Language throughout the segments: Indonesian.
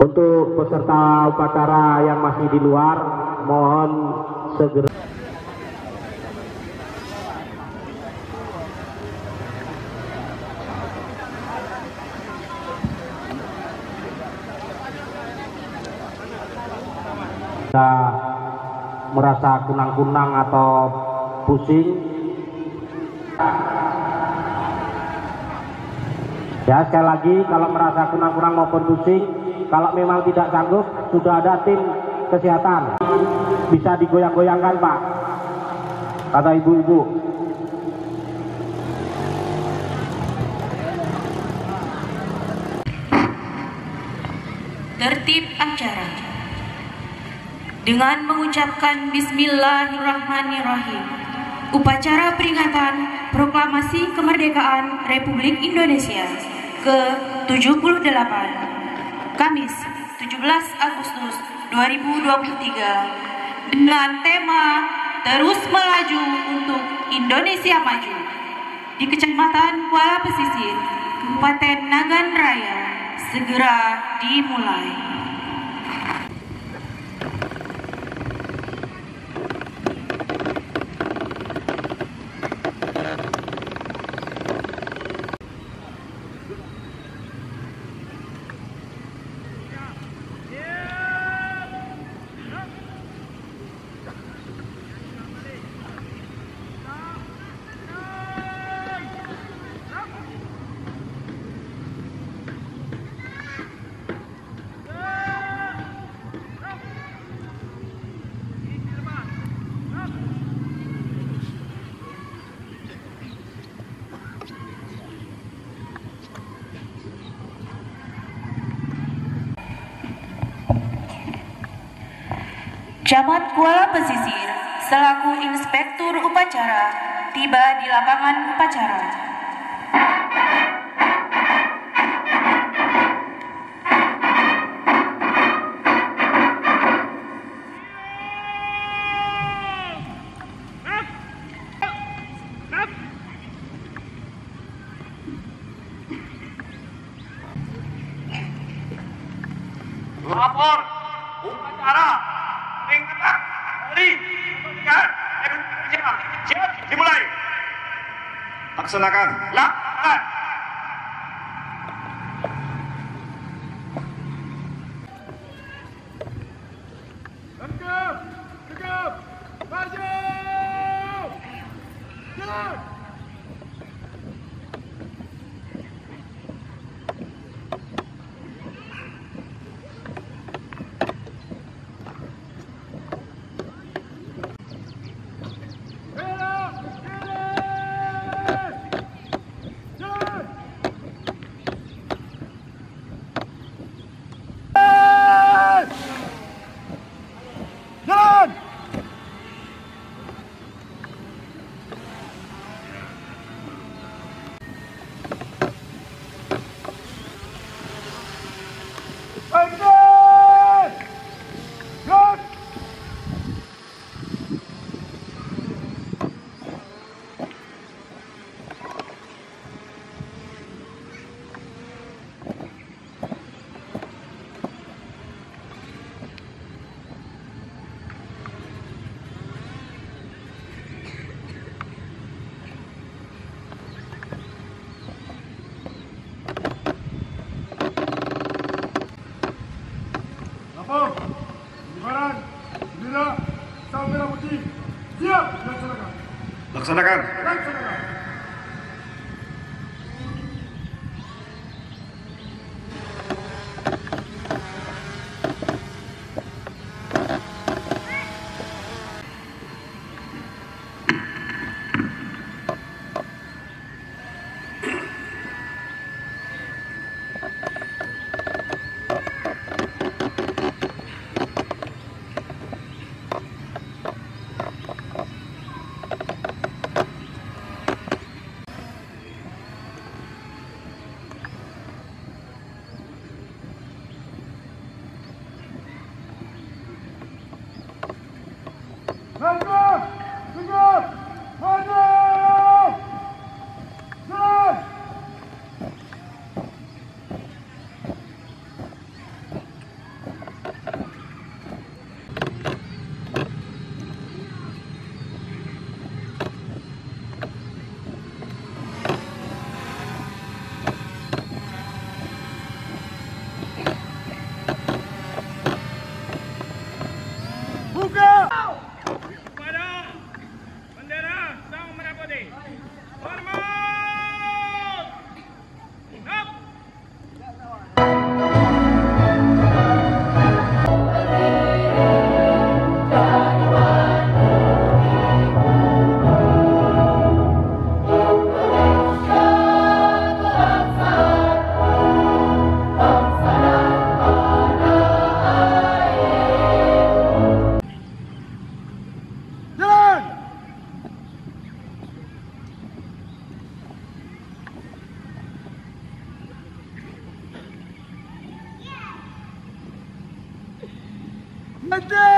Untuk peserta upacara yang masih di luar, mohon segera. Jika merasa kunang-kunang atau pusing, ya sekali lagi, kalau merasa kunang-kunang maupun pusing, kalau memang tidak sanggup, sudah ada tim kesehatan, bisa digoyang-goyangkan Pak, kata ibu-ibu. Tertib acara dengan mengucapkan Bismillahirrahmanirrahim. Upacara peringatan Proklamasi Kemerdekaan Republik Indonesia ke-78 Kamis 17 Agustus 2023 dengan tema Terus Melaju untuk Indonesia Maju di Kecamatan Kuala Pesisir, Kabupaten Nagan Raya segera dimulai. Camat Kuala Pesisir selaku Inspektur Upacara tiba di lapangan upacara. Lapor upacara peringatan hari kemerdekaan Republik Indonesia dimulai. Laksanakan. Laksanakan. Tegap, maju, jalan. Laksanakan. Gerak!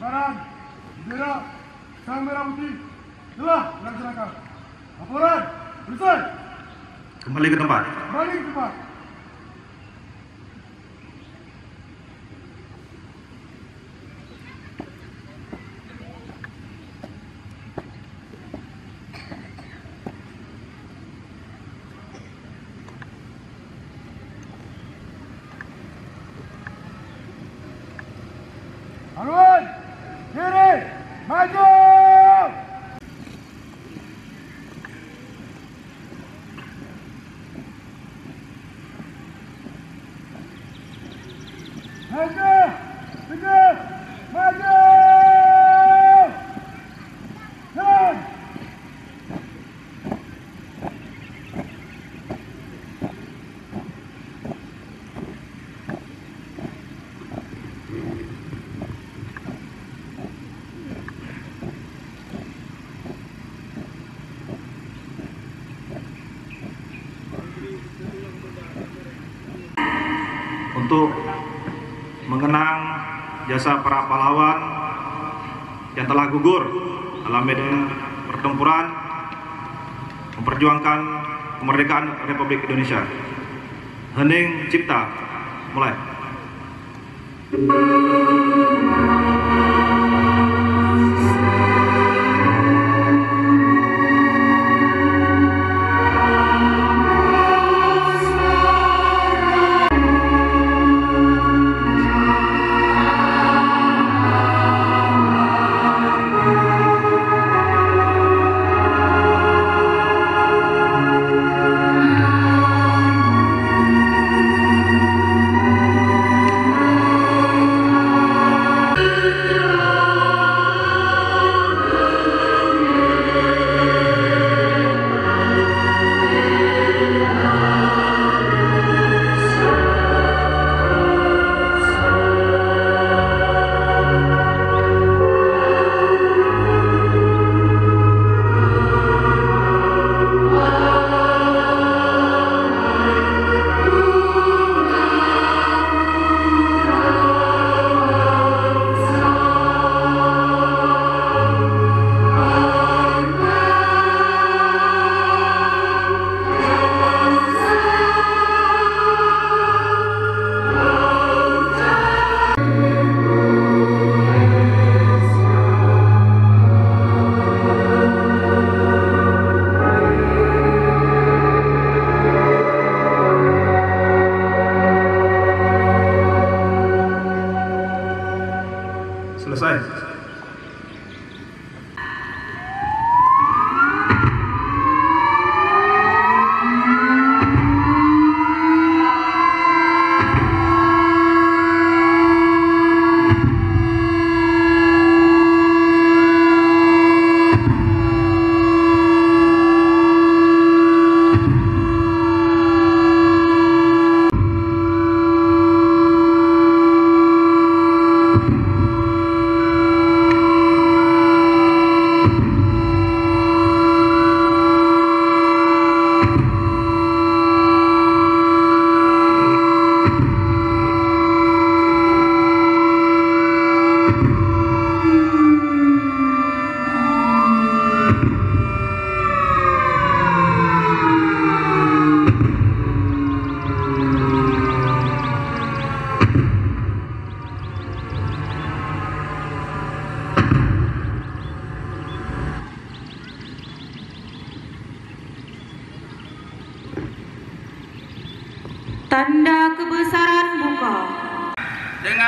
Baran, bendera, sang merah putih telah dilaksanakan. Laporan, selesai. Kembali ke tempat. Kembali ke tempat. Harun, kiri, maju. Maju, tegas, maju. Jalan. Untuk mengenang jasa para pahlawan yang telah gugur dalam medan pertempuran memperjuangkan kemerdekaan Republik Indonesia. Hening Cipta, mulai. Selesai.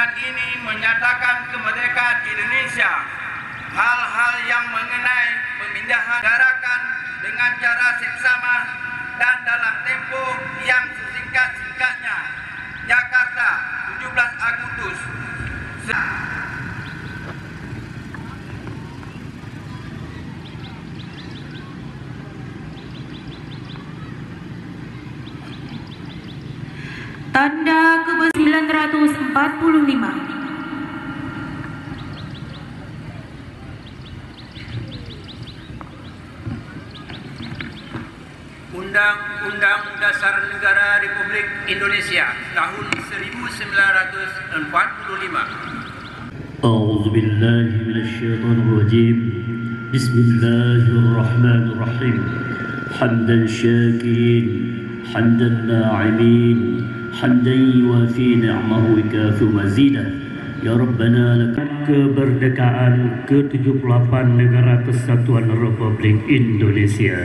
dengan ini menyatakan kemerdekaan Indonesia. Hal-hal yang mengenai pemindahan garakan dengan cara seksama dan dalam tempo yang sesingkat-singkatnya. Jakarta, 17 Agustus. Tanda kebesaran 945. Undang-Undang Dasar Negara Republik Indonesia tahun 1945. أعوذ بالله من الشيطان الرجيم بسم الله الرحمن الرحيم حمدا شاكرين حمدا ناعمين حمدا يوافي نعمه ويكافئ مزيده Ya Rabbana lakal kemerdekaan ke-78 Negara Kesatuan Republik Indonesia.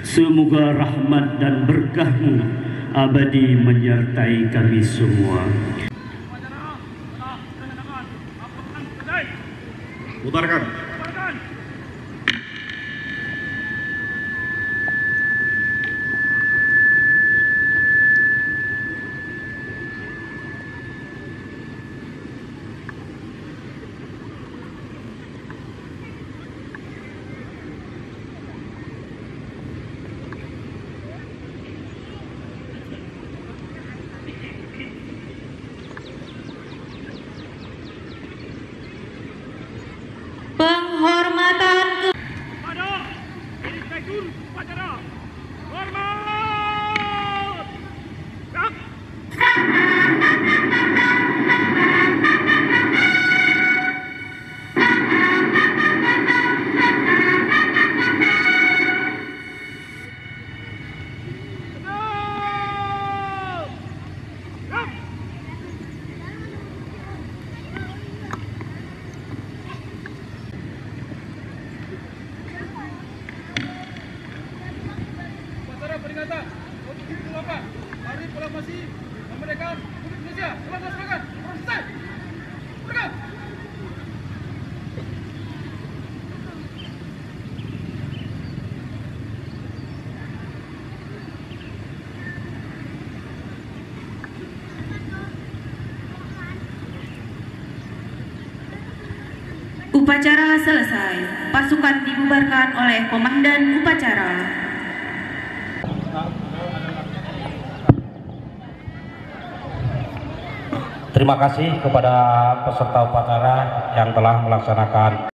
Semoga rahmat dan berkah-Mu abadi menyertai kami semua. Bubarkan. Penghormatan Pada Inspektur Upacara. Hormat. Gerak. Upacara peringatan 28 Hari Proklamasi Kemerdekaan Republik Indonesia telah dilaksanakan. Selesai. Berangkat. upacara selesai. Pasukan dibubarkan oleh Komandan Upacara. Terima kasih kepada peserta upacara yang telah melaksanakan